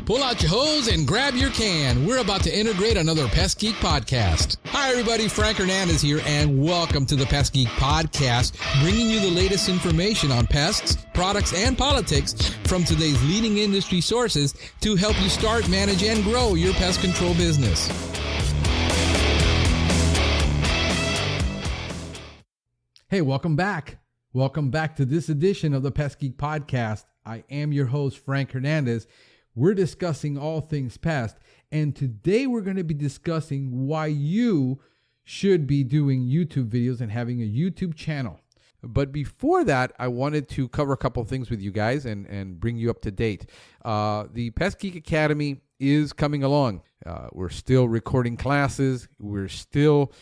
Pull out your hose and grab your can. We're about to integrate another Pest Geek podcast. Hi, everybody. Frank Hernandez here, and welcome to the Pest Geek podcast, bringing you the latest information on pests, products, and politics from today's leading industry sources to help you start, manage, and grow your pest control business. Hey, welcome back. Welcome back to this edition of the Pest Geek podcast. I am your host, Frank Hernandez. We're discussing all things pest, and today we're going to be discussing why you should be doing YouTube videos and having a YouTube channel. But before that, I wanted to cover a couple of things with you guys and bring you up to date. The Pest Geek Academy is coming along. We're still recording classes. We're still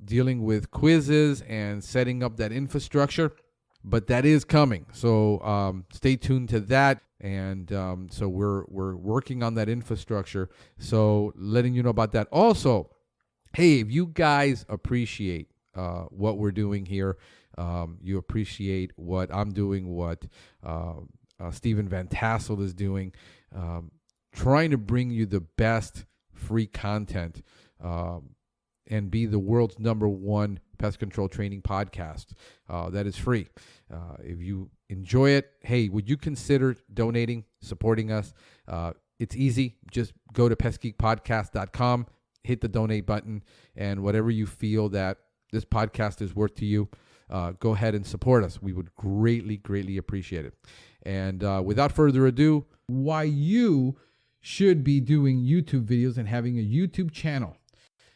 dealing with quizzes and setting up that infrastructure, but that is coming. So stay tuned to that. And so we're working on that infrastructure. So letting you know about that. Also, hey, if you guys appreciate what we're doing here, you appreciate what I'm doing, what Stephen Van Tassel is doing, trying to bring you the best free content and be the world's #1 pest control training podcast that is free. If you enjoy it, hey, would you consider donating, supporting us? It's easy. Just go to pestgeekpodcast.com, hit the donate button, and whatever you feel that this podcast is worth to you, go ahead and support us. We would greatly, greatly appreciate it. And without further ado, why you should be doing YouTube videos and having a YouTube channel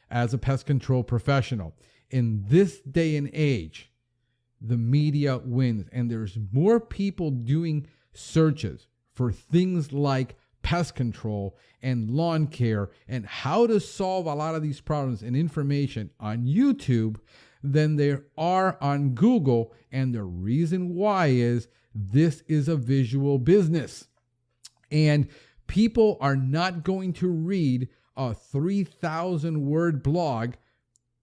as a pest control professional. In this day and age, the media wins, and there's more people doing searches for things like pest control and lawn care and how to solve a lot of these problems and information on YouTube than there are on Google. And the reason why is this is a visual business, and people are not going to read a 3,000 word blog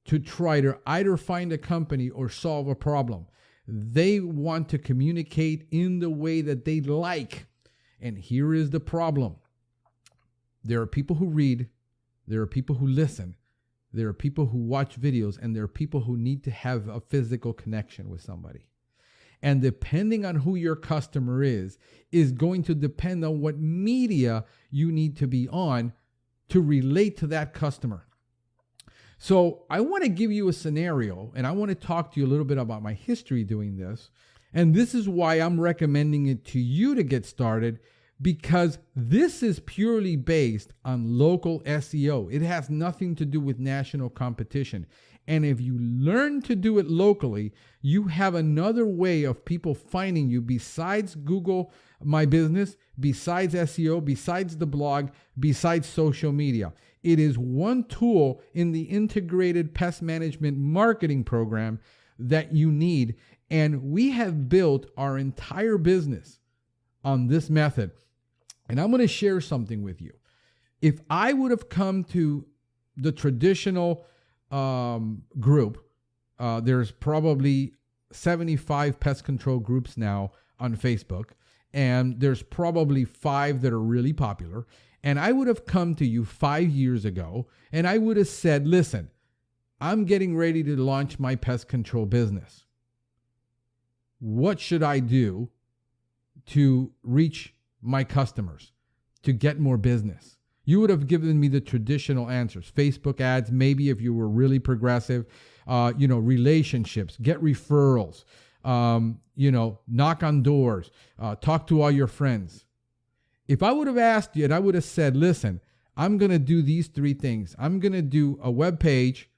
to try to either find a company or solve a problem. They want to communicate in the way that they like. And here is the problem. There are people who read, there are people who listen, there are people who watch videos, and there are people who need to have a physical connection with somebody. And depending on who your customer is going to depend on what media you need to be on to relate to that customer. So I want to give you a scenario, and I want to talk to you a little bit about my history doing this. And this is why I'm recommending it to you to get started, because this is purely based on local SEO. It has nothing to do with national competition. And if you learn to do it locally, you have another way of people finding you besides Google My Business, besides SEO, besides the blog, besides social media. It is one tool in the integrated pest management marketing program that you need. And we have built our entire business on this method. And I'm going to share something with you. If I would have come to the traditional group, there's probably 75 pest control groups now on Facebook, and there's probably 5 that are really popular. And I would have come to you 5 years ago, and I would have said, listen, I'm getting ready to launch my pest control business. What should I do to reach my customers, to get more business? You would have given me the traditional answers. Facebook ads, maybe if you were really progressive, relationships, get referrals, knock on doors, talk to all your friends. If I would have asked you and I would have said, listen, I'm going to do these 3 things. I'm going to do a web page,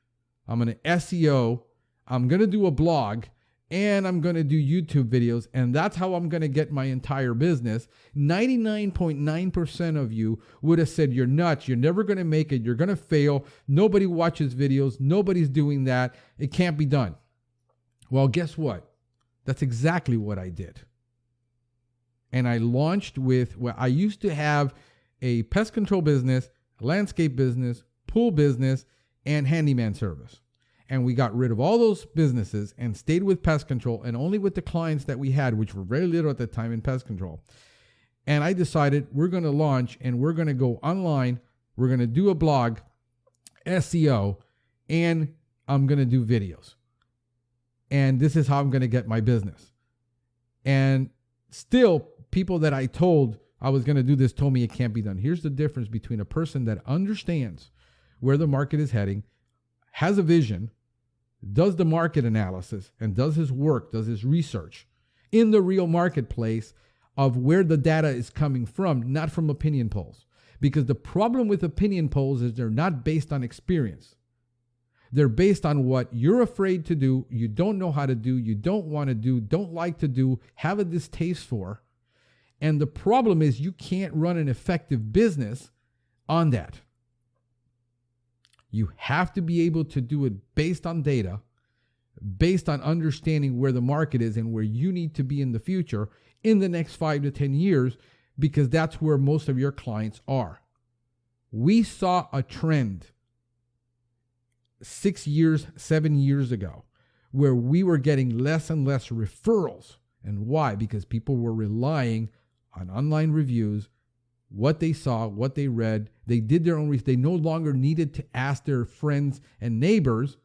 I'm going to SEO, I'm going to do a blog, and I'm going to do YouTube videos, and that's how I'm going to get my entire business, 99.9% of you would have said, you're nuts, you're never going to make it, you're going to fail, nobody watches videos, nobody's doing that, it can't be done. Well, guess what? That's exactly what I did. And I launched with, I used to have a pest control business, a landscape business, pool business, and handyman service. And we got rid of all those businesses and stayed with pest control and only with the clients that we had, which were very little at the time in pest control. And I decided we're going to launch and we're going to go online. We're going to do a blog, SEO, and I'm going to do videos. And this is how I'm going to get my business. And still, people that I told I was going to do this told me it can't be done. Here's the difference between a person that understands where the market is heading, has a vision, does the market analysis, and does his work, does his research in the real marketplace of where the data is coming from, not from opinion polls. Because the problem with opinion polls is they're not based on experience. They're based on what you're afraid to do, you don't know how to do, you don't want to do, don't like to do, have a distaste for. And the problem is you can't run an effective business on that. You have to be able to do it based on data, based on understanding where the market is and where you need to be in the future in the next 5 to 10 years, because that's where most of your clients are. We saw a trend 6 years, 7 years ago, where we were getting less and less referrals. And why? Because people were relying on online reviews, what they saw, what they read. They did their own research. They no longer needed to ask their friends and neighbors,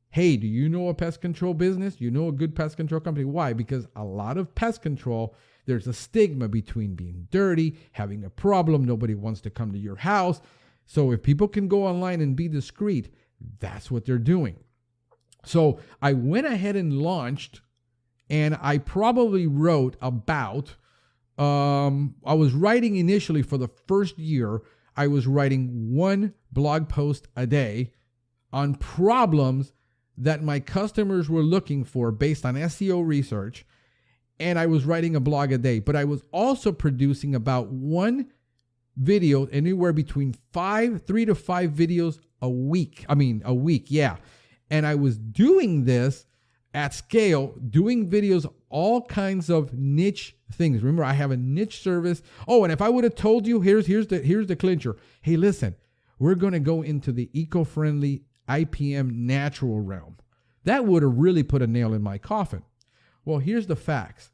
hey, do you know a pest control business? You know a good pest control company? Why? Because a lot of pest control, there's a stigma between being dirty, having a problem. Nobody wants to come to your house. So if people can go online and be discreet, that's what they're doing. So I went ahead and launched, and I probably wrote about, I was writing initially for the first year, I was writing 1 blog post a day on problems that my customers were looking for based on SEO research. And I was writing a blog a day, but I was also producing about 1 video, anywhere between 3 to 5 videos a week. Yeah. And I was doing this at scale, doing videos, all kinds of niche things. Remember, I have a niche service. Oh, and if I would have told you, here's the clincher. Hey, listen, we're going to go into the eco-friendly IPM natural realm. That would have really put a nail in my coffin. Well, here's the facts.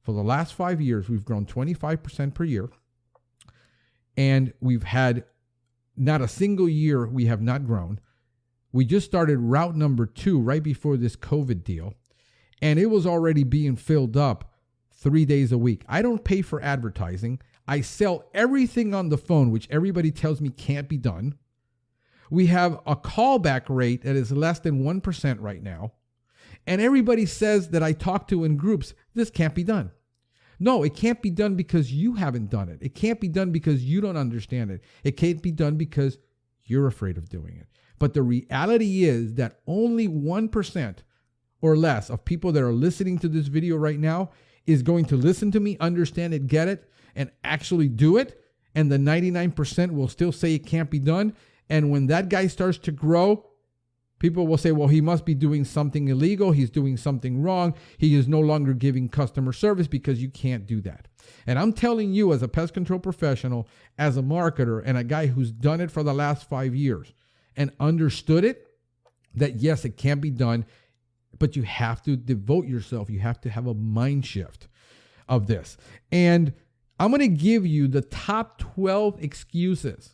For the last 5 years, we've grown 25% per year. And we've had not a single year we have not grown. We just started route number 2 right before this COVID deal. And it was already being filled up 3 days a week. I don't pay for advertising. I sell everything on the phone, which everybody tells me can't be done. We have a callback rate that is less than 1% right now. And everybody says that I talk to in groups, this can't be done. No, it can't be done because you haven't done it. It can't be done because you don't understand it. It can't be done because you're afraid of doing it. But the reality is that only 1% or less of people that are listening to this video right now is going to listen to me, understand it, get it, and actually do it. And the 99% will still say it can't be done. And when that guy starts to grow, people will say, well, he must be doing something illegal. He's doing something wrong. He is no longer giving customer service, because you can't do that. And I'm telling you, as a pest control professional, as a marketer, and a guy who's done it for the last 5 years and understood it, that yes, it can be done, but you have to devote yourself. You have to have a mind shift of this. And I'm going to give you the top 12 excuses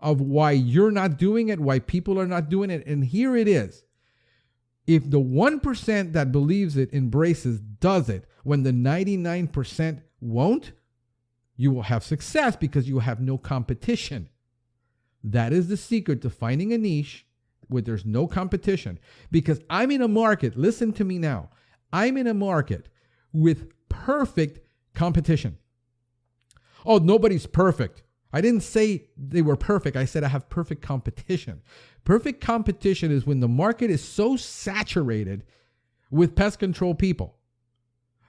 of why you're not doing it, why people are not doing it. And here it is. If the 1% that believes it, embraces, does it, when the 99% won't, you will have success because you will have no competition. That is the secret to finding a niche where there's no competition. Because I'm in a market, listen to me now, I'm in a market with perfect competition. Oh, nobody's perfect. I didn't say they were perfect. I said I have perfect competition. Perfect competition is when the market is so saturated with pest control people.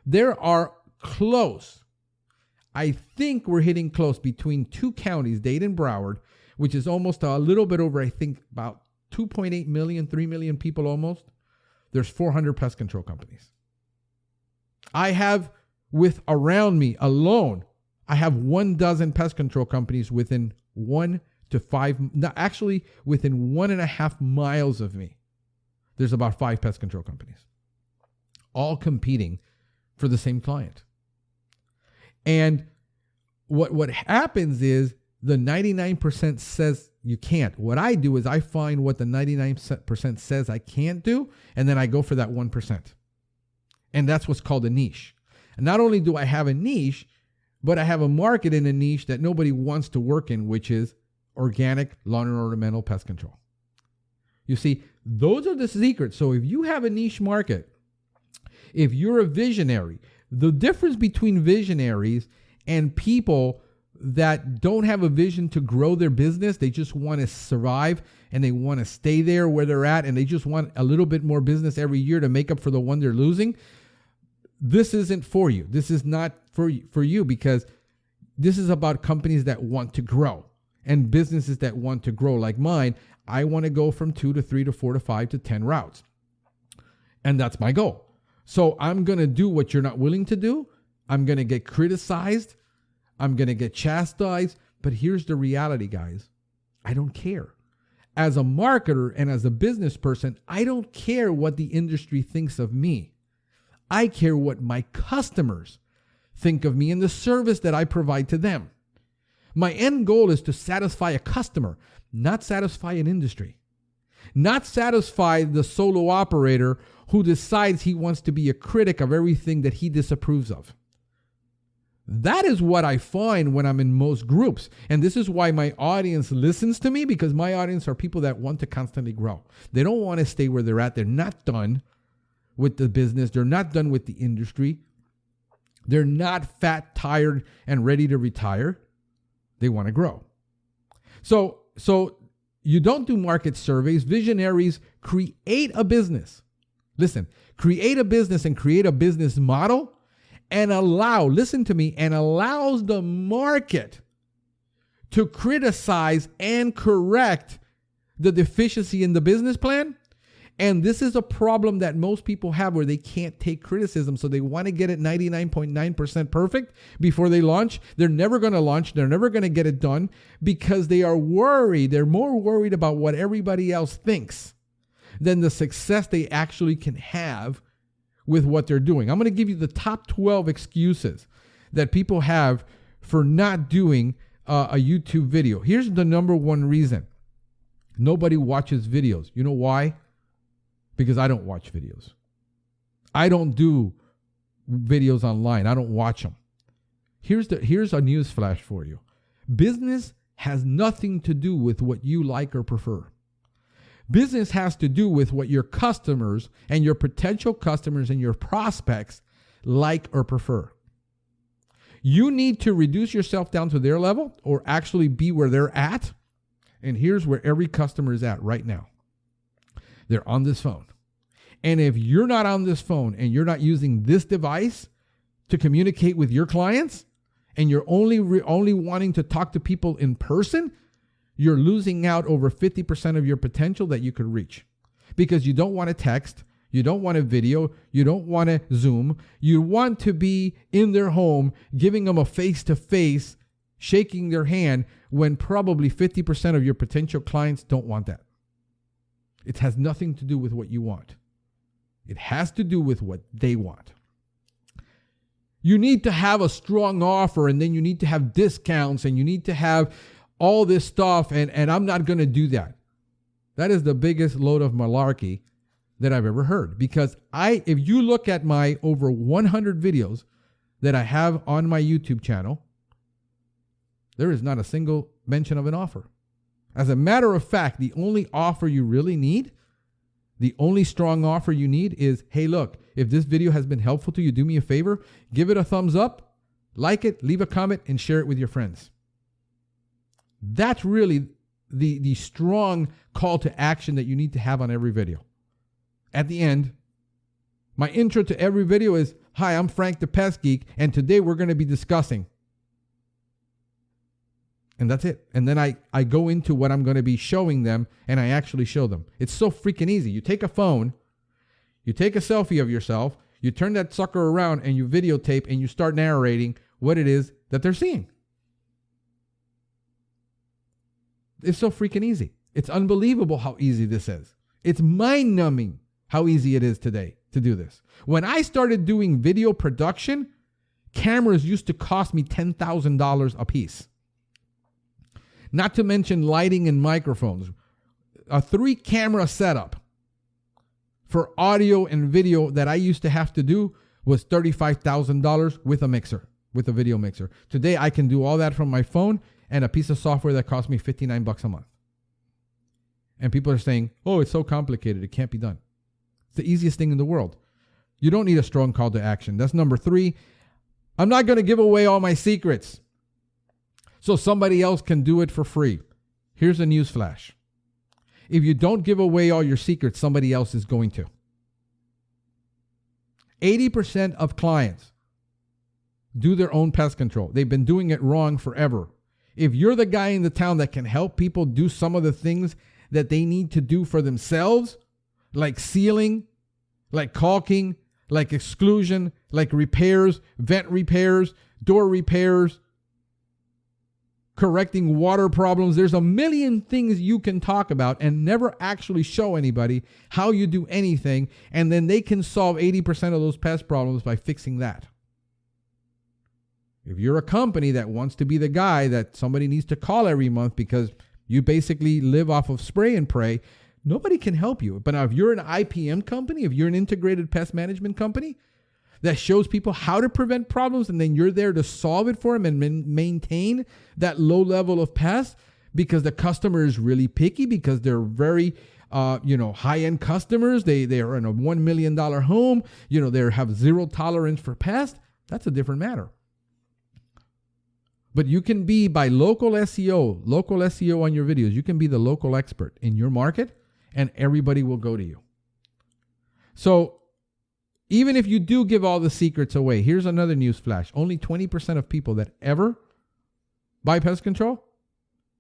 There are close. I think we're hitting close between 2 counties, Dade and Broward, which is almost a little bit over, I think, about 2.8 million, 3 million people almost. There's 400 pest control companies. I have, with around me alone, I have 12 pest control companies within 1 to 5, actually within 1.5 miles of me. There's about 5 pest control companies, all competing for the same client. And what happens is the 99% says you can't. What I do is I find what the 99% says I can't do, and then I go for that 1%. And that's what's called a niche. And not only do I have a niche, but I have a market in a niche that nobody wants to work in, which is organic lawn and ornamental pest control. You see, those are the secrets. So if you have a niche market, if you're a visionary, the difference between visionaries and people that don't have a vision to grow their business, they just want to survive and they want to stay there where they're at, and they just want a little bit more business every year to make up for the one they're losing. This isn't for you. This is not for you, because this is about companies that want to grow and businesses that want to grow like mine. I want to go from 2 to 3 to 4 to 5 to 10 routes. And that's my goal. So I'm going to do what you're not willing to do. I'm going to get criticized. I'm going to get chastised. But here's the reality, guys. I don't care. As a marketer and as a business person, I don't care what the industry thinks of me. I care what my customers think of me and the service that I provide to them. My end goal is to satisfy a customer, not satisfy an industry. Not satisfy the solo operator who decides he wants to be a critic of everything that he disapproves of. That is what I find when I'm in most groups. And this is why my audience listens to me, because my audience are people that want to constantly grow. They don't want to stay where they're at. They're not done with the business. They're not done with the industry. They're not fat, tired, and ready to retire. They want to grow. So you don't do market surveys. Visionaries create a business. Listen, create a business and create a business model and listen to me, and allows the market to criticize and correct the deficiency in the business plan. And this is a problem that most people have, where they can't take criticism. So they want to get it 99.9% perfect before they launch. They're never going to launch. They're never going to get it done because they are worried. They're more worried about what everybody else thinks than the success they actually can have with what they're doing. I'm going to give you the top 12 excuses that people have for not doing a YouTube video. Here's the number one reason. Nobody watches videos. You know why? Because I don't watch videos. I don't do videos online. I don't watch them. Here's a news flash for you. Business has nothing to do with what you like or prefer. Business has to do with what your customers and your potential customers and your prospects like or prefer. You need to reduce yourself down to their level, or actually be where they're at. And here's where every customer is at right now. They're on this phone. And if you're not on this phone and you're not using this device to communicate with your clients, and you're only wanting to talk to people in person, you're losing out over 50% of your potential that you could reach, because you don't want to text, you don't want a video, you don't want to Zoom. You want to be in their home, giving them a face-to-face, shaking their hand, when probably 50% of your potential clients don't want that. It has nothing to do with what you want. It has to do with what they want. You need to have a strong offer, and then you need to have discounts, and you need to have all this stuff, and I'm not going to do that. That is the biggest load of malarkey that I've ever heard. Because if you look at my over 100 videos that I have on my YouTube channel, there is not a single mention of an offer. As a matter of fact, the only offer you really need, the only strong offer you need is, hey, look, if this video has been helpful to you, do me a favor, give it a thumbs up, like it, leave a comment, and share it with your friends. That's really the strong call to action that you need to have on every video. At the end, my intro to every video is, hi, I'm Frank the Pest Geek, and today we're going to be discussing. And that's it. And then I go into what I'm going to be showing them, and I actually show them. It's so freaking easy. You take a phone, you take a selfie of yourself, you turn that sucker around, and you videotape, and you start narrating what it is that they're seeing. It's so freaking easy. It's unbelievable how easy this is. It's mind-numbing how easy it is today to do this. When I started doing video production, Cameras used to cost me $10,000 a piece. Not to mention lighting and microphones. A 3-camera setup for audio and video that I used to have to do was $35,000 with a mixer, with a video mixer. Today, I can do all that from my phone and a piece of software that cost me $59 a month. And people are saying, oh, it's so complicated, it can't be done. It's the easiest thing in the world. You don't need a strong call to action. That's number 3. I'm not going to give away all my secrets so somebody else can do it for free. Here's a news flash. If you don't give away all your secrets, somebody else is going to. 80% of clients do their own pest control. They've been doing it wrong forever. If you're the guy in the town that can help people do some of the things that they need to do for themselves, like sealing, like caulking, like exclusion, like repairs, vent repairs, door repairs, correcting water problems. There's a million things you can talk about and never actually show anybody how you do anything, and then they can solve 80% of those pest problems by fixing that. If you're a company that wants to be the guy that somebody needs to call every month because you basically live off of spray and pray, nobody can help you. But now if you're an IPM company, if you're an integrated pest management company that shows people how to prevent problems, and then you're there to solve it for them and maintain that low level of pests because the customer is really picky, because they're very high-end customers. They are in a $1 million home. They have zero tolerance for pests. That's a different matter. But you can be, by local SEO on your videos, you can be the local expert in your market, and everybody will go to you. So even if you do give all the secrets away, here's another news flash. Only 20% of people that ever buy pest control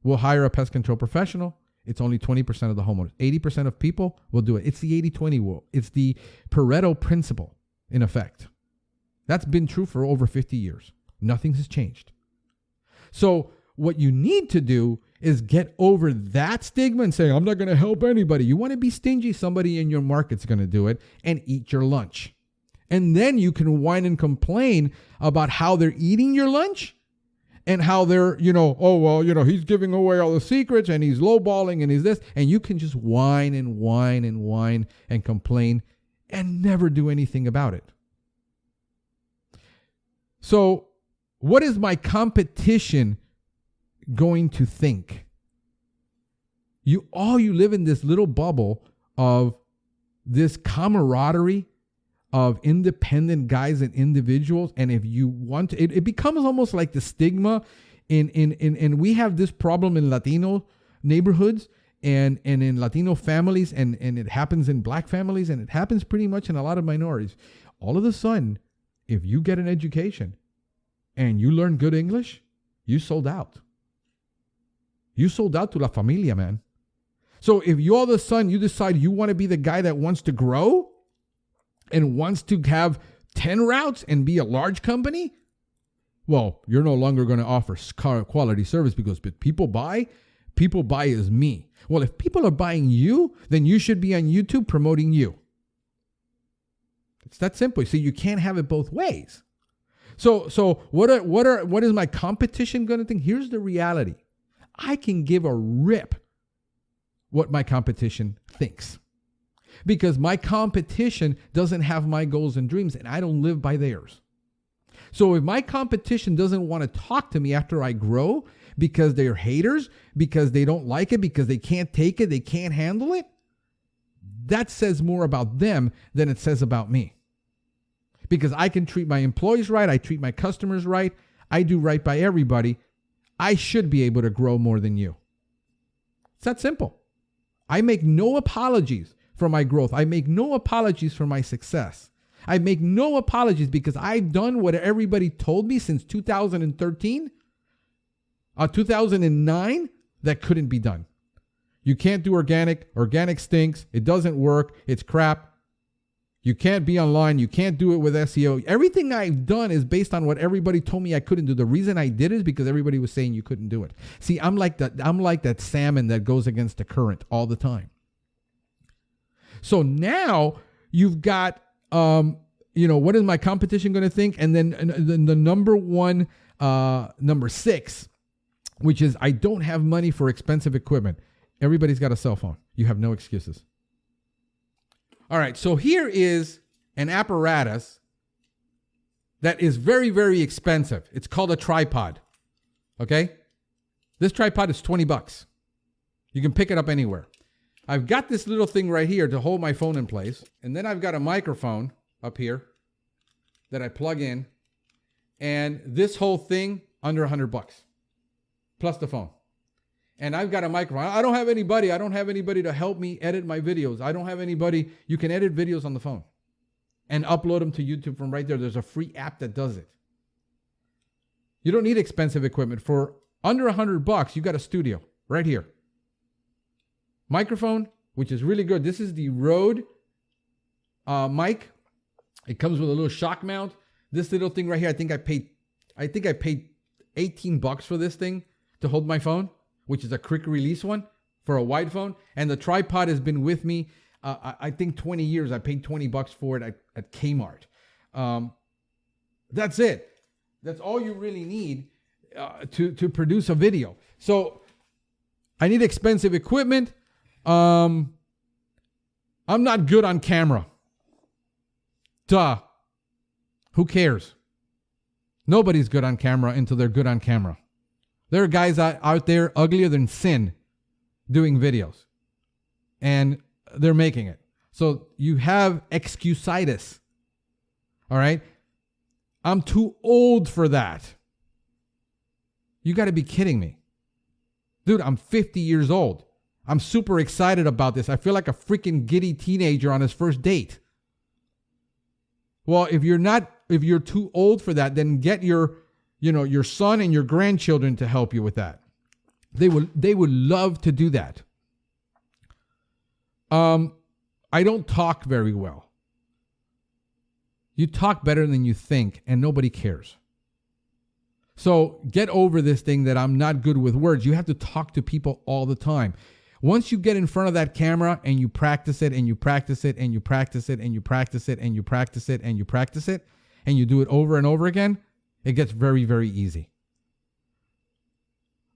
will hire a pest control professional. It's only 20% of the homeowners. 80% of people will do it. It's the 80-20 rule. It's the Pareto principle, in effect. That's been true for over 50 years. Nothing has changed. So what you need to do is get over that stigma and say, I'm not going to help anybody. You want to be stingy, somebody in your market's going to do it, and eat your lunch. And then you can whine and complain about how they're eating your lunch and how they're, he's giving away all the secrets and he's lowballing and he's this. And you can just whine and whine and whine and complain and never do anything about it. So what is my competition going to think? You live in this little bubble of this camaraderie of independent guys and individuals. And if you want to, it becomes almost like the stigma and we have this problem in Latino neighborhoods and in Latino families, and it happens in Black families, and it happens pretty much in a lot of minorities. All of a sudden, if you get an education and you learn good English, you sold out. You sold out to La Familia, man. So if you all of a sudden you decide you want to be the guy that wants to grow and wants to have 10 routes and be a large company, well, you're no longer going to offer quality service because people buy as me. Well, if people are buying you, then you should be on YouTube promoting you. It's that simple. So you can't have it both ways. So what is my competition going to think? Here's the reality. I can give a rip what my competition thinks, because my competition doesn't have my goals and dreams, and I don't live by theirs. So if my competition doesn't want to talk to me after I grow because they're haters, because they don't like it, because they can't take it, they can't handle it, that says more about them than it says about me. Because I can treat my employees right, I treat my customers right, I do right by everybody. I should be able to grow more than you. It's that simple. I make no apologies for my growth. I make no apologies for my success. I make no apologies because I've done what everybody told me since 2013, 2009, that couldn't be done. You can't do organic. Organic stinks. It doesn't work. It's crap. You can't be online. You can't do it with SEO. Everything I've done is based on what everybody told me I couldn't do. The reason I did it is because everybody was saying you couldn't do it. See, I'm like that salmon that goes against the current all the time. So now you've got what is my competition going to think? And then the number 6, which is I don't have money for expensive equipment. Everybody's got a cell phone. You have no excuses. All right, so here is an apparatus that is very, very expensive. It's called a tripod, okay? This tripod is $20. You can pick it up anywhere. I've got this little thing right here to hold my phone in place, and then I've got a microphone up here that I plug in, and this whole thing under $100 plus the phone. And I've got a microphone. I don't have anybody to help me edit my videos. I don't have anybody. You can edit videos on the phone and upload them to YouTube from right there. There's a free app that does it. You don't need expensive equipment. For under $100, you got a studio right here. Microphone, which is really good. This is the Rode mic. It comes with a little shock mount. This little thing right here, I think I paid $18 for this thing to hold my phone, which is a quick release one for a wide phone. And the tripod has been with me, I think 20 years. I paid $20 for it at Kmart. That's it. That's all you really need to produce a video. So I need expensive equipment. I'm not good on camera. Duh. Who cares? Nobody's good on camera until they're good on camera. There are guys out there uglier than sin doing videos, and they're making it. So you have excusitis. All right? I'm too old for that. You got to be kidding me. Dude, I'm 50 years old. I'm super excited about this. I feel like a freaking giddy teenager on his first date. Well, if you're too old for that, then get your son and your grandchildren to help you with that. They would love to do that. I don't talk very well. You talk better than you think, and nobody cares. So get over this thing that I'm not good with words. You have to talk to people all the time. Once you get in front of that camera and you practice it and you practice it and you practice it and you practice it and you practice it and you practice it and you do it over and over again, it gets very, very easy.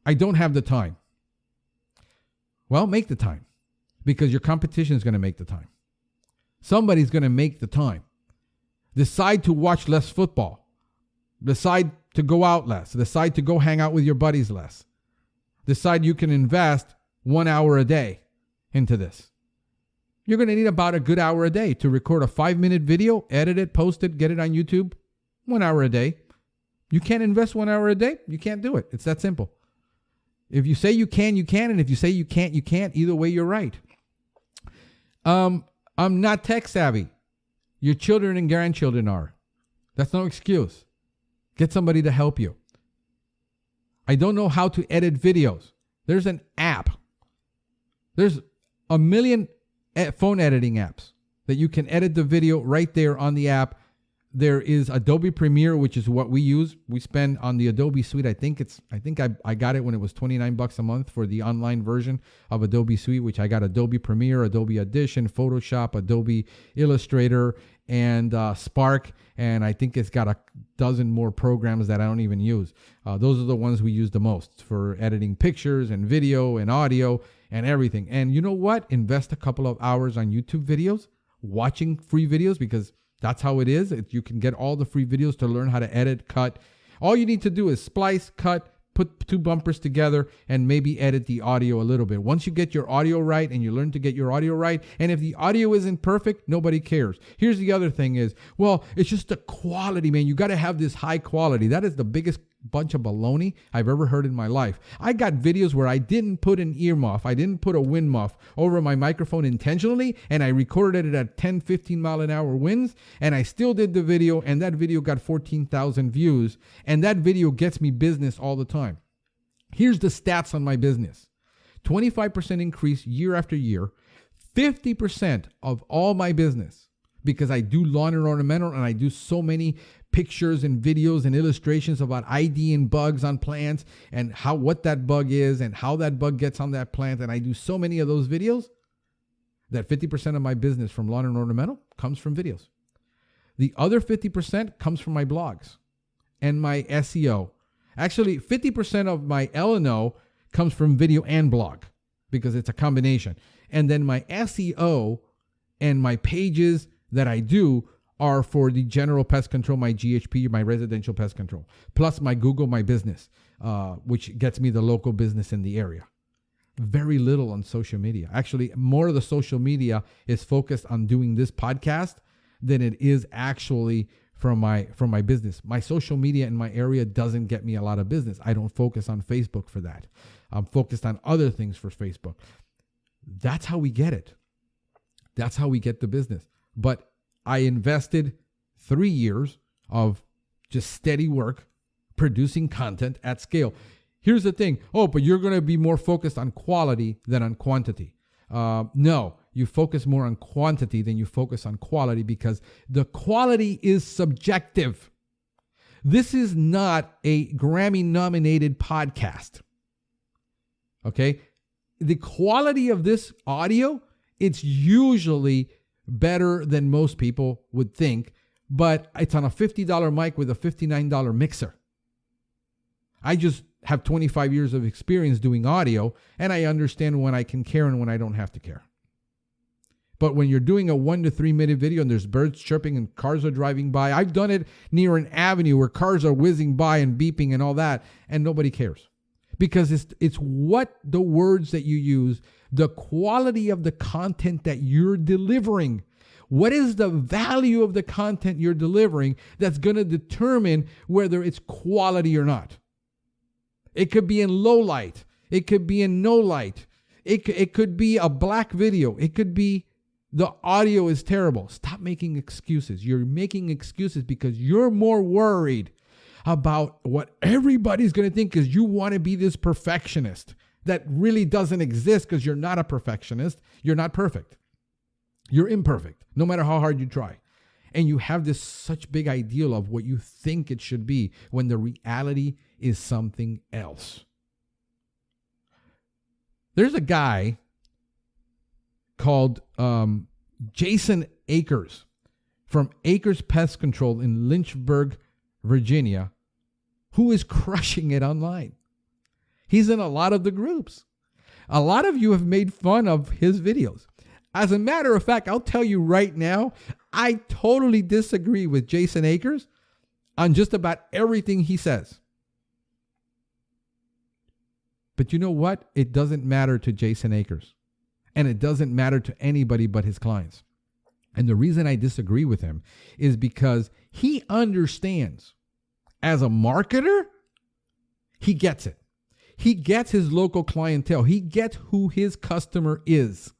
I don't have the time. Well, make the time, because your competition is going to make the time. Somebody's going to make the time. Decide to watch less football. Decide to go out less. Decide to go hang out with your buddies less. Decide you can invest 1 hour a day into this. You're going to need about a good hour a day to record a 5-minute video, edit it, post it, get it on YouTube. 1 hour a day. You can't invest 1 hour a day. You can't do it. It's that simple. If you say you can, you can. And if you say you can't, you can't. Either way, you're right. I'm not tech savvy. Your children and grandchildren are. That's no excuse. Get somebody to help you. I don't know how to edit videos. There's an app. There's a million phone editing apps that you can edit the video right there on the app. There is Adobe Premiere, which is what we use. We spend on the Adobe Suite. I think I got it when it was $29 a month for the online version of Adobe Suite, which I got Adobe Premiere, Adobe Audition, Photoshop, Adobe Illustrator, and Spark. And I think it's got a dozen more programs that I don't even use. Those are the ones we use the most for editing pictures and video and audio and everything. And you know what? Invest a couple of hours on YouTube videos, watching free videos, because that's how it is. You can get all the free videos to learn how to edit, cut. All you need to do is splice, cut, put two bumpers together, and maybe edit the audio a little bit. Once you get your audio right and you learn to get your audio right, and if the audio isn't perfect, nobody cares. Here's the other thing is, well, it's just the quality, man. You got to have this high quality. That is the biggest bunch of baloney I've ever heard in my life. I got videos where I didn't put an ear muff, I didn't put a wind muff over my microphone intentionally, and I recorded it at 10, 15 mile an hour winds, and I still did the video, and that video got 14,000 views, and that video gets me business all the time. Here's the stats on my business. 25% increase year after year, 50% of all my business, because I do lawn and ornamental, and I do so many pictures and videos and illustrations about IDing bugs on plants and what that bug is and how that bug gets on that plant. And I do so many of those videos that 50% of my business from lawn and ornamental comes from videos. The other 50% comes from my blogs and my SEO. Actually, 50% of my L&O comes from video and blog because it's a combination. And then my SEO and my pages that I do are for the general pest control, my GHP, my residential pest control, plus my Google My Business, which gets me the local business in the area. Very little on social media. Actually, more of the social media is focused on doing this podcast than it is actually from my business. My social media in my area doesn't get me a lot of business. I don't focus on Facebook for that. I'm focused on other things for Facebook. That's how we get it. That's how we get the business. But I invested 3 years of just steady work, producing content at scale. Here's the thing. Oh, but you're going to be more focused on quality than on quantity. No, you focus more on quantity than you focus on quality because the quality is subjective. This is not a Grammy-nominated podcast. Okay? The quality of this audio, it's usually better than most people would think, but it's on a $50 mic with a $59 mixer. I just have 25 years of experience doing audio, and I understand when I can care and when I don't have to care. But when you're doing a 1 to 3 minute video and there's birds chirping and cars are driving by, I've done it near an avenue where cars are whizzing by and beeping and all that, and nobody cares. Because it's what the words that you use, the quality of the content that you're delivering. What is the value of the content you're delivering that's going to determine whether it's quality or not? It could be in low light. It could be in no light. It could be a black video. It could be the audio is terrible. Stop making excuses. You're making excuses because you're more worried about what everybody's going to think because you want to be this perfectionist that really doesn't exist because you're not a perfectionist. You're not perfect. You're imperfect, no matter how hard you try. And you have this such big ideal of what you think it should be when the reality is something else. There's a guy called Jason Akers from Akers Pest Control in Lynchburg, Virginia, who is crushing it online. He's in a lot of the groups. A lot of you have made fun of his videos. As a matter of fact, I'll tell you right now, I totally disagree with Jason Akers on just about everything he says. But you know what? It doesn't matter to Jason Akers. And it doesn't matter to anybody but his clients. And the reason I disagree with him is because he understands, as a marketer, he gets it. He gets his local clientele. He gets who his customer is.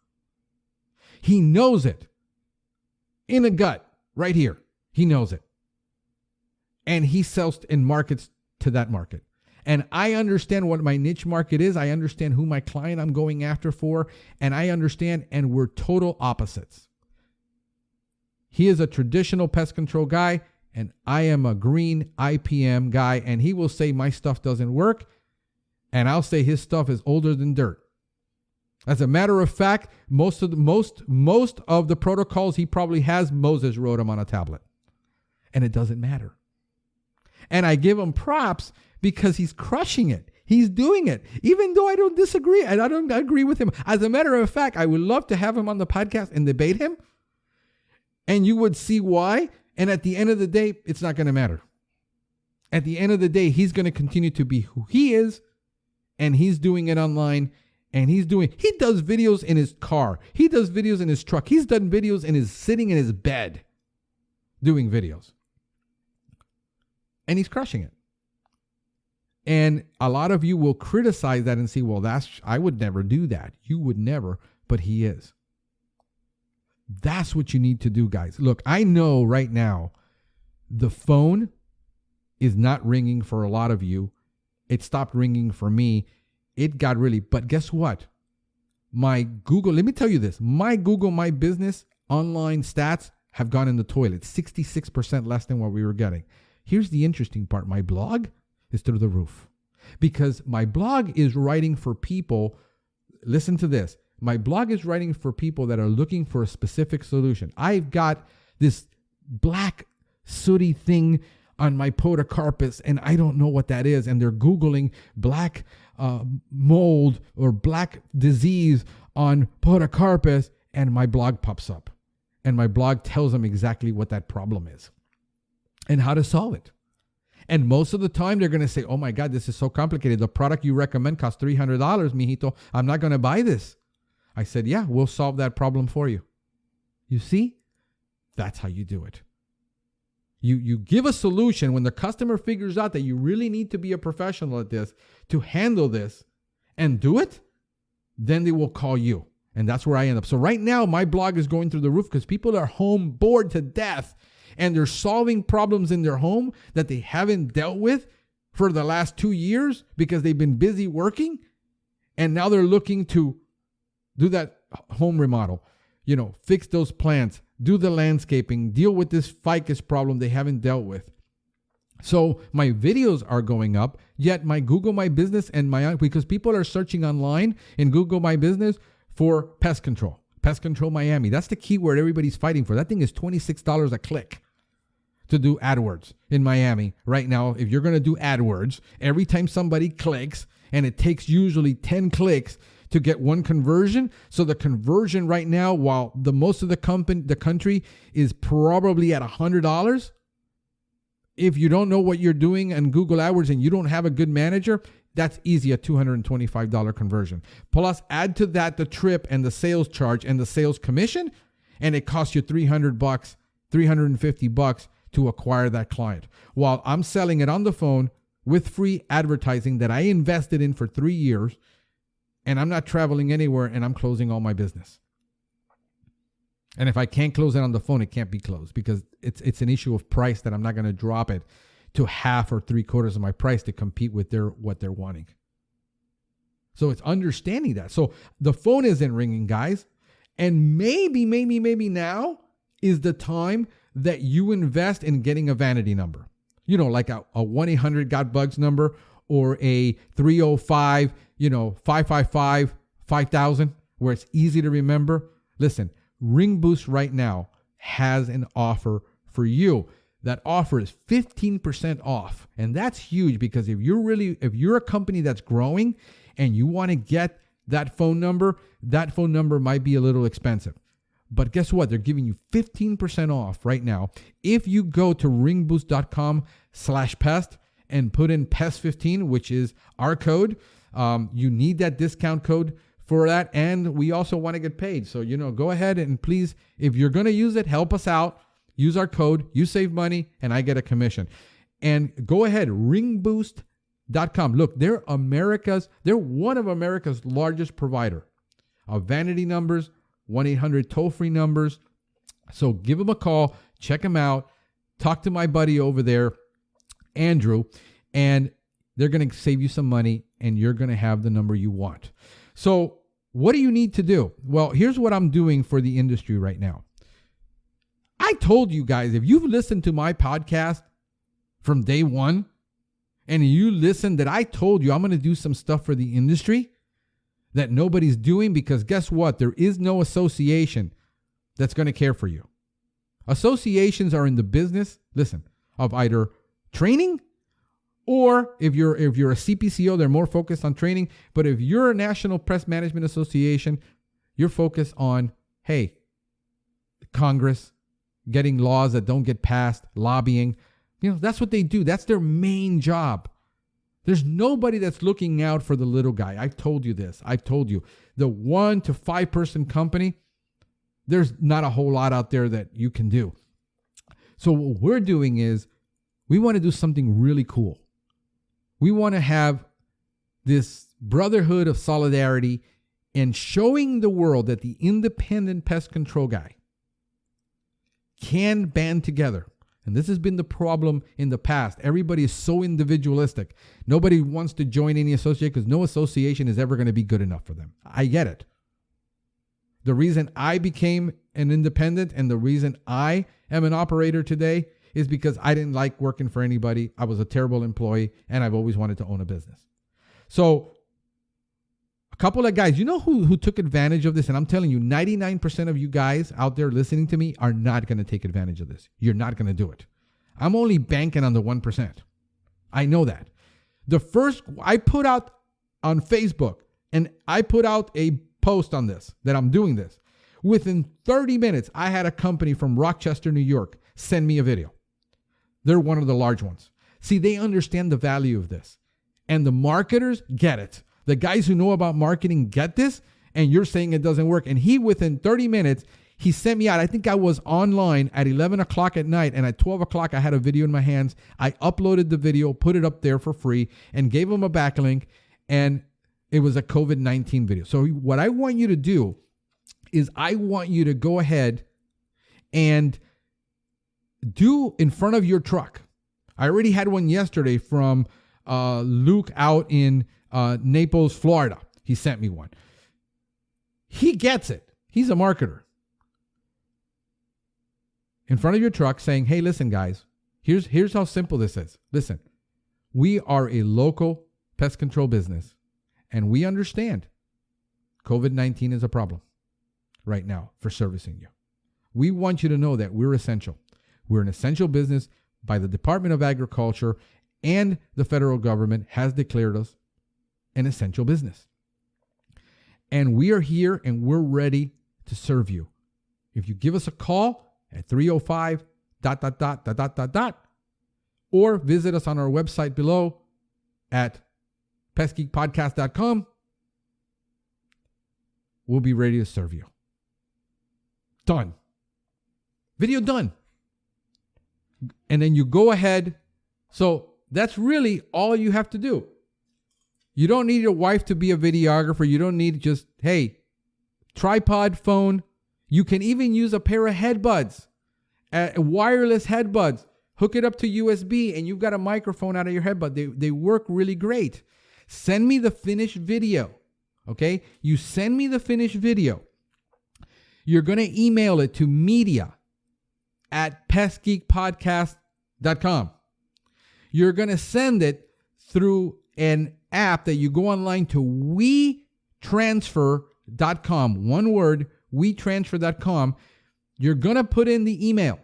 He knows it. In a gut, right here. He knows it. And he sells and markets to that market. And I understand what my niche market is. I understand who my client I'm going after for. And I understand, and we're total opposites. He is a traditional pest control guy, and I am a green IPM guy. And he will say my stuff doesn't work. And I'll say his stuff is older than dirt. As a matter of fact, most of the protocols he probably has, Moses wrote them on a tablet. And it doesn't matter. And I give him props because he's crushing it. He's doing it. Even though I don't disagree and I don't agree with him. As a matter of fact, I would love to have him on the podcast and debate him. And you would see why. And at the end of the day, it's not going to matter. At the end of the day, he's going to continue to be who he is. And he's doing it online. And he does videos in his car. He does videos in his truck. He's done videos sitting in his bed doing videos. And he's crushing it. And a lot of you will criticize that and say, well, I would never do that. You would never, but he is. That's what you need to do, guys. Look, I know right now the phone is not ringing for a lot of you. It stopped ringing for me. It got really, but guess what? My Google, let me tell you this. My Google My Business online stats have gone in the toilet. 66% less than what we were getting. Here's the interesting part. My blog is through the roof because my blog is writing for people. Listen to this. My blog is writing for people that are looking for a specific solution. I've got this black sooty thing on my podocarpus, and I don't know what that is. And they're Googling black mold or black disease on podocarpus, and my blog pops up. And my blog tells them exactly what that problem is and how to solve it. And most of the time, they're going to say, oh my God, this is so complicated. The product you recommend costs $300, mijito. I'm not going to buy this. I said, yeah, we'll solve that problem for you. You see? That's how you do it. You give a solution when the customer figures out that you really need to be a professional at this to handle this and do it, then they will call you. And that's where I end up. So right now, my blog is going through the roof because people are home bored to death and they're solving problems in their home that they haven't dealt with for the last 2 years because they've been busy working. And now they're looking to do that home remodel, fix those plants, do the landscaping, deal with this ficus problem they haven't dealt with. So my videos are going up, yet my Google My Business and because people are searching online in Google My Business for pest control Miami. That's the keyword everybody's fighting for. That thing is $26 a click to do AdWords in Miami right now. If you're going to do AdWords, every time somebody clicks, and it takes usually 10 clicks to get one conversion. So the conversion right now, while the most of the country is probably at $100, if you don't know what you're doing in Google AdWords and you don't have a good manager, that's easy, a $225 conversion. Plus add to that the trip and the sales charge and the sales commission, and it costs you $300, $350 to acquire that client. While I'm selling it on the phone with free advertising that I invested in for 3 years, and I'm not traveling anywhere, and I'm closing all my business. And if I can't close it on the phone, it can't be closed because it's an issue of price that I'm not going to drop it to half or 3/4 of my price to compete with what they're wanting. So it's understanding that. So the phone isn't ringing, guys. And maybe now is the time that you invest in getting a vanity number. Like a 1-800-GOT-BUGS number or a 305, 555-5000, where it's easy to remember. Listen, Ring Boost right now has an offer for you. That offer is 15% off. And that's huge because if you're a company that's growing and you want to get that phone number might be a little expensive. But guess what? They're giving you 15% off right now. If you go to ringboost.com/pest and put in PEST15, which is our code, you need that discount code for that. And we also want to get paid. So, go ahead and please, if you're going to use it, help us out. Use our code. You save money and I get a commission. And go ahead, ringboost.com. Look, they're one of America's largest provider of vanity numbers, 1-800 toll-free numbers. So give them a call, check them out, talk to my buddy over there, Andrew, and they're going to save you some money and you're going to have the number you want. So what do you need to do? Well, here's what I'm doing for the industry right now. I told you guys, if you've listened to my podcast from day one and you listened that I told you I'm going to do some stuff for the industry that nobody's doing, because guess what? There is no association that's going to care for you. Associations are in the business, listen, of either training, or if you're a CPCO, they're more focused on training. But if you're a National Pest Management Association, you're focused on, hey, Congress, getting laws that don't get passed, lobbying. That's what they do. That's their main job. There's nobody that's looking out for the little guy. I've told you this. I've told you. The 1 to 5 person company, there's not a whole lot out there that you can do. So what we're doing is we want to do something really cool. We want to have this brotherhood of solidarity and showing the world that the independent pest control guy can band together. And this has been the problem in the past. Everybody is so individualistic. Nobody wants to join any association because no association is ever going to be good enough for them. I get it. The reason I became an independent and the reason I am an operator today is because I didn't like working for anybody. I was a terrible employee and I've always wanted to own a business. So a couple of guys, you know who took advantage of this? And I'm telling you, 99% of you guys out there listening to me are not going to take advantage of this. You're not going to do it. I'm only banking on the 1%. I know that. I put out on Facebook, and I put out a post on this, that I'm doing this. Within 30 minutes, I had a company from Rochester, New York, send me a video. They're one of the large ones. See, they understand the value of this. And the marketers get it. The guys who know about marketing get this, and you're saying it doesn't work. And within 30 minutes, he sent me out. I think I was online at 11 o'clock at night, and at 12 o'clock, I had a video in my hands. I uploaded the video, put it up there for free, and gave him a backlink, and it was a COVID-19 video. So what I want you to do is I want you to go ahead and do in front of your truck. I already had one yesterday from Luke out in Naples, Florida. He sent me one. He gets it. He's a marketer. In front of your truck saying, hey, listen, guys, here's how simple this is. Listen, we are a local pest control business, and we understand COVID-19 is a problem right now for servicing you. We want you to know that we're essential. We're an essential business by the Department of Agriculture, and the federal government has declared us an essential business. And we are here and we're ready to serve you. If you give us a call at 305 ... or visit us on our website below at pestgeekpodcast.com, we'll be ready to serve you. Done. Video done. And then you go ahead. So that's really all you have to do. You don't need your wife to be a videographer. You don't need just, hey, tripod phone. You can even use a pair of headbuds, wireless headbuds. Hook it up to USB, and you've got a microphone out of your headbud. They work really great. Send me the finished video. Okay? You send me the finished video. You're going to email it to media@pestgeekpodcast.com. You're going to send it through an app that you go online to WeTransfer.com. One word, WeTransfer.com. You're going to put in the email,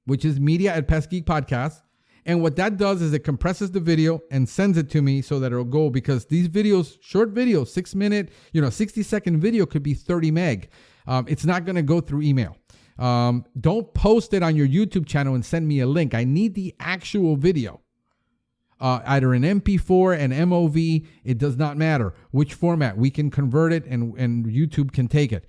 which is media@pestgeekpodcast. And what that does is it compresses the video and sends it to me so that it'll go, because these videos, short videos, 6 minute, 60-second video could be 30 meg. It's not going to go through email. Don't post it on your YouTube channel and send me a link. I need the actual video. Either an MP4, an MOV, it does not matter which format. We can convert it and YouTube can take it.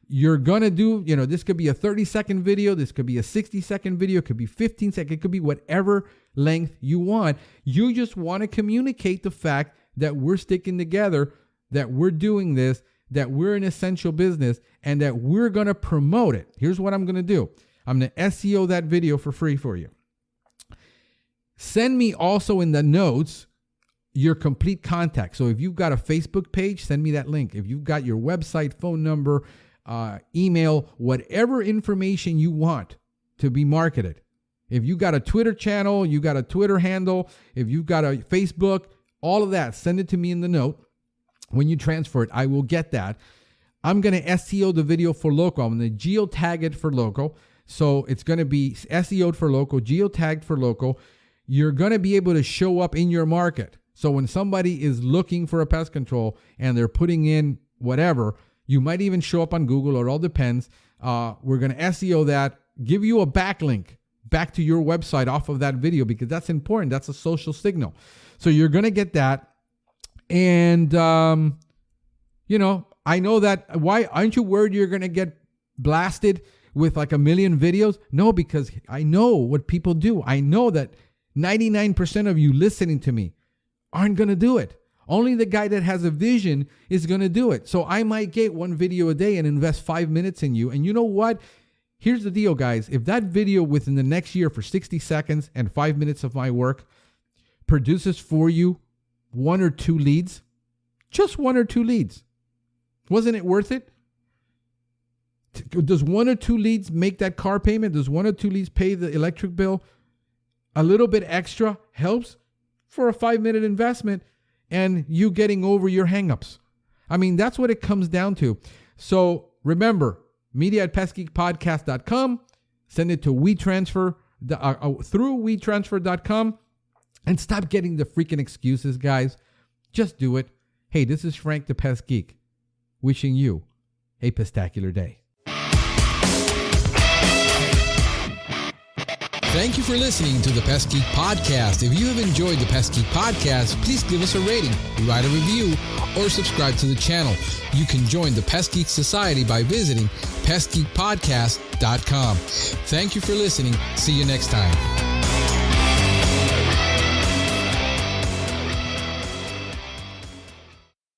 You're going to do, this could be a 30-second video. This could be a 60-second video. It could be 15 seconds. It could be whatever length you want. You just want to communicate the fact that we're sticking together, that we're doing this, that we're an essential business, and that we're going to promote it. Here's what I'm going to do. I'm going to SEO that video for free for you. Send me also in the notes your complete contact. So if you've got a Facebook page, send me that link. If you've got your website, phone number, email, whatever information you want to be marketed. If you got a Twitter channel, you got a Twitter handle, if you've got a Facebook, all of that, send it to me in the note. When you transfer it, I will get that. I'm going to SEO the video for local. I'm going to geotag it for local. So it's going to be SEO'd for local, geotagged for local. You're going to be able to show up in your market. So when somebody is looking for a pest control and they're putting in whatever, you might even show up on Google, or it all depends. We're going to SEO that, give you a backlink back to your website off of that video, because that's important. That's a social signal. So you're going to get that. And, I know that. Why aren't you worried you're going to get blasted with like 1 million videos? No, because I know what people do. I know that 99% of you listening to me aren't going to do it. Only the guy that has a vision is going to do it. So I might get one video a day and invest 5 minutes in you. And you know what? Here's the deal, guys. If that video within the next year for 60 seconds and 5 minutes of my work produces for you 1 or 2 leads, just 1 or 2 leads, wasn't it worth it? Does 1 or 2 leads make that car payment? Does 1 or 2 leads pay the electric bill? A little bit extra helps for a 5-minute investment. and you getting over your hangups. I mean, that's what it comes down to. So remember, media@pestgeekpodcast.com. Send it to WeTransfer through WeTransfer.com, and stop getting the freaking excuses, guys. Just do it. Hey, this is Frank the Pest Geek, wishing you a pestacular day. Thank you for listening to the Pest Geek Podcast. If you have enjoyed the Pest Geek Podcast, please give us a rating, write a review, or subscribe to the channel. You can join the Pest Geek Society by visiting pestgeekpodcast.com. Thank you for listening. See you next time.